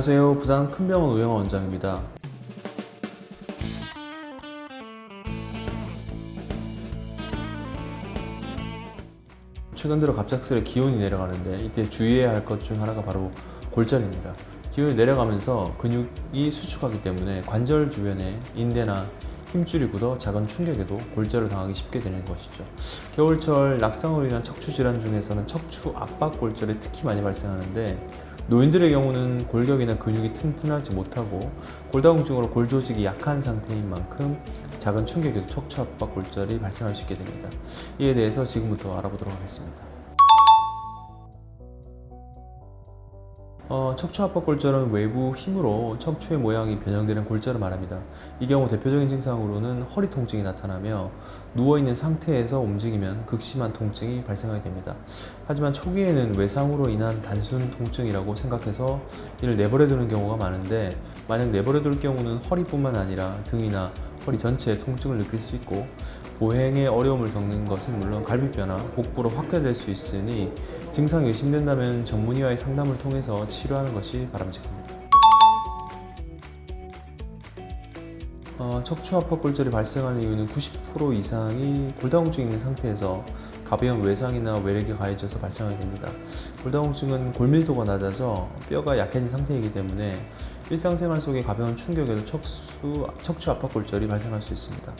안녕하세요. 부산 큰병원 우영하 원장입니다. 최근 들어 갑작스레 기온이 내려가는데 이때 주의해야 할 것 중 하나가 바로 골절입니다. 기온이 내려가면서 근육이 수축하기 때문에 관절 주변에 인대나 힘줄이 굳어 작은 충격에도 골절을 당하기 쉽게 되는 것이죠. 겨울철 낙상으로 인한 척추 질환 중에서는 척추 압박 골절이 특히 많이 발생하는데 노인들의 경우는 골격이나 근육이 튼튼하지 못하고 골다공증으로 골 조직이 약한 상태인 만큼 작은 충격에도 척추 압박 골절이 발생할 수 있게 됩니다. 이에 대해서 지금부터 알아보도록 하겠습니다. 척추 압박 골절은 외부 힘으로 척추의 모양이 변형되는 골절을 말합니다. 이 경우 대표적인 증상으로는 허리 통증이 나타나며 누워있는 상태에서 움직이면 극심한 통증이 발생하게 됩니다. 하지만 초기에는 외상으로 인한 단순 통증이라고 생각해서 이를 내버려두는 경우가 많은데, 만약 내버려둘 경우는 허리뿐만 아니라 등이나 허리 전체에 통증을 느낄 수 있고 보행에 어려움을 겪는 것은 물론 갈비뼈나 복부로 확대될 수 있으니 증상이 의심된다면 전문의와의 상담을 통해서 치료하는 것이 바람직합니다. 척추 압박 골절이 발생하는 이유는 90% 이상이 골다공증이 있는 상태에서 가벼운 외상이나 외래가 가해져서 발생하게 됩니다. 골다공증은 골밀도가 낮아져 뼈가 약해진 상태이기 때문에 일상생활 속의 가벼운 충격에도 척추 압박 골절이 발생할 수 있습니다.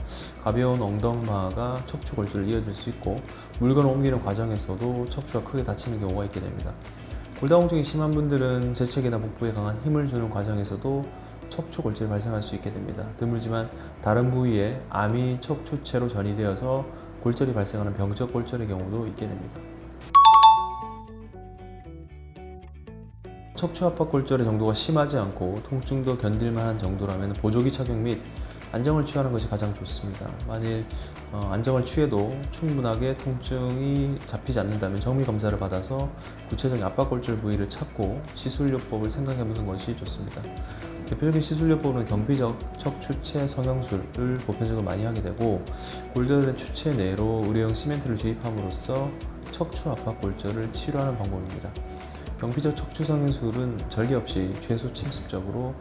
가벼운 엉덩방아가 척추 골절을 이어질 수 있고 물건을 옮기는 과정에서도 척추가 크게 다치는 경우가 있게 됩니다. 골다공증이 심한 분들은 재채기나 복부에 강한 힘을 주는 과정에서도 척추 골절이 발생할 수 있게 됩니다. 드물지만 다른 부위에 암이 척추체로 전이되어서 골절이 발생하는 병적 골절의 경우도 있게 됩니다. 척추 압박 골절의 정도가 심하지 않고 통증도 견딜만한 정도라면 보조기 착용 및 안정을 취하는 것이 가장 좋습니다. 만일 안정을 취해도 충분하게 통증이 잡히지 않는다면 정밀 검사를 받아서 구체적인 압박 골절 부위를 찾고 시술요법을 생각해 보는 것이 좋습니다. 대표적인 시술요법은 경피적 척추체 성형술을 보편적으로 많이 하게 되고, 골절된 추체 내로 의료용 시멘트를 주입함으로써 척추 압박 골절을 치료하는 방법입니다. 경피적 척추 성형술은 절개 없이 최소 침습적으로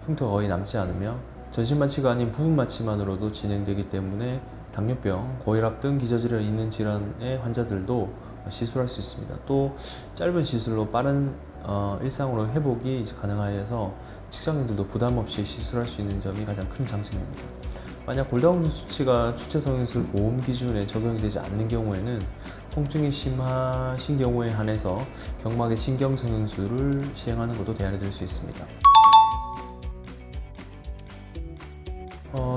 흉터가 거의 남지 않으며 전신 마취가 아닌 부분 마취만으로도 진행되기 때문에 당뇨병, 고혈압 등 기저질환이 있는 질환의 환자들도 시술할 수 있습니다. 또 짧은 시술로 빠른 일상으로 회복이 가능하여서 직장인들도 부담 없이 시술할 수 있는 점이 가장 큰 장점입니다. 만약 골다공증 수치가 추체 성형술 보험 기준에 적용이 되지 않는 경우에는 통증이 심하신 경우에 한해서 경막의 신경 성형술을 시행하는 것도 대안이 될 수 있습니다.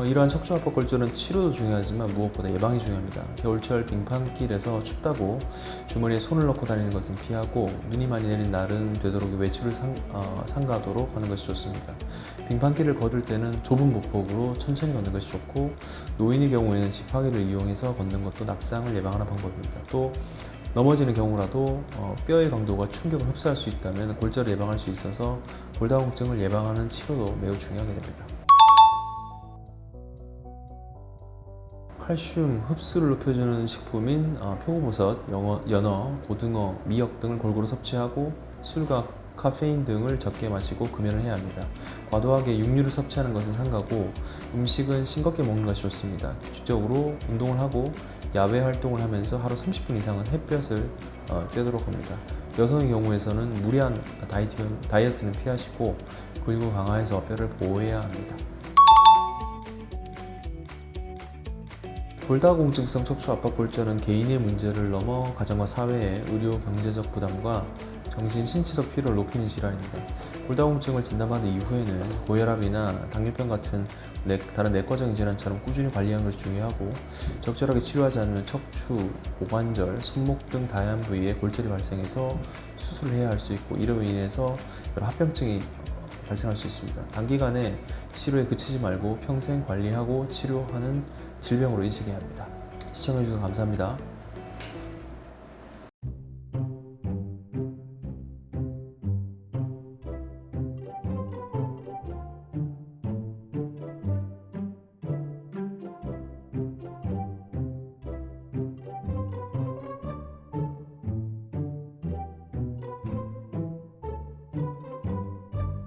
이러한 척추 압박 골절은 치료도 중요하지만 무엇보다 예방이 중요합니다. 겨울철 빙판길에서 춥다고 주머니에 손을 넣고 다니는 것은 피하고, 눈이 많이 내린 날은 되도록 외출을 삼가도록 하는 것이 좋습니다. 빙판길을 걸을 때는 좁은 보폭으로 천천히 걷는 것이 좋고, 노인의 경우에는 지팡이를 이용해서 걷는 것도 낙상을 예방하는 방법입니다. 또 넘어지는 경우라도 뼈의 강도가 충격을 흡수할 수 있다면 골절을 예방할 수 있어서 골다공증을 예방하는 치료도 매우 중요하게 됩니다. 칼슘 흡수를 높여주는 식품인 표고버섯, 연어, 고등어, 미역 등을 골고루 섭취하고 술과 카페인 등을 적게 마시고 금연을 해야 합니다. 과도하게 육류를 섭취하는 것은 삼가고 음식은 싱겁게 먹는 것이 좋습니다. 규칙적으로 운동을 하고 야외 활동을 하면서 하루 30분 이상은 햇볕을 쬐도록 합니다. 여성의 경우에서는 무리한 다이어트는 피하시고 근육을 강화해서 뼈를 보호해야 합니다. 골다공증성 척추 압박 골절은 개인의 문제를 넘어 가정과 사회의 의료 경제적 부담과 정신 신체적 피로를 높이는 질환입니다. 골다공증을 진단받은 이후에는 고혈압이나 당뇨병 같은 다른 내과적인 질환처럼 꾸준히 관리하는 것이 중요하고, 적절하게 치료하지 않으면 척추, 고관절, 손목 등 다양한 부위에 골절이 발생해서 수술을 해야 할 수 있고, 이로 인해서 여러 합병증이 발생할 수 있습니다. 단기간에 치료에 그치지 말고 평생 관리하고 치료하는 질병으로 인식해야 합니다. 시청해주셔서 감사합니다.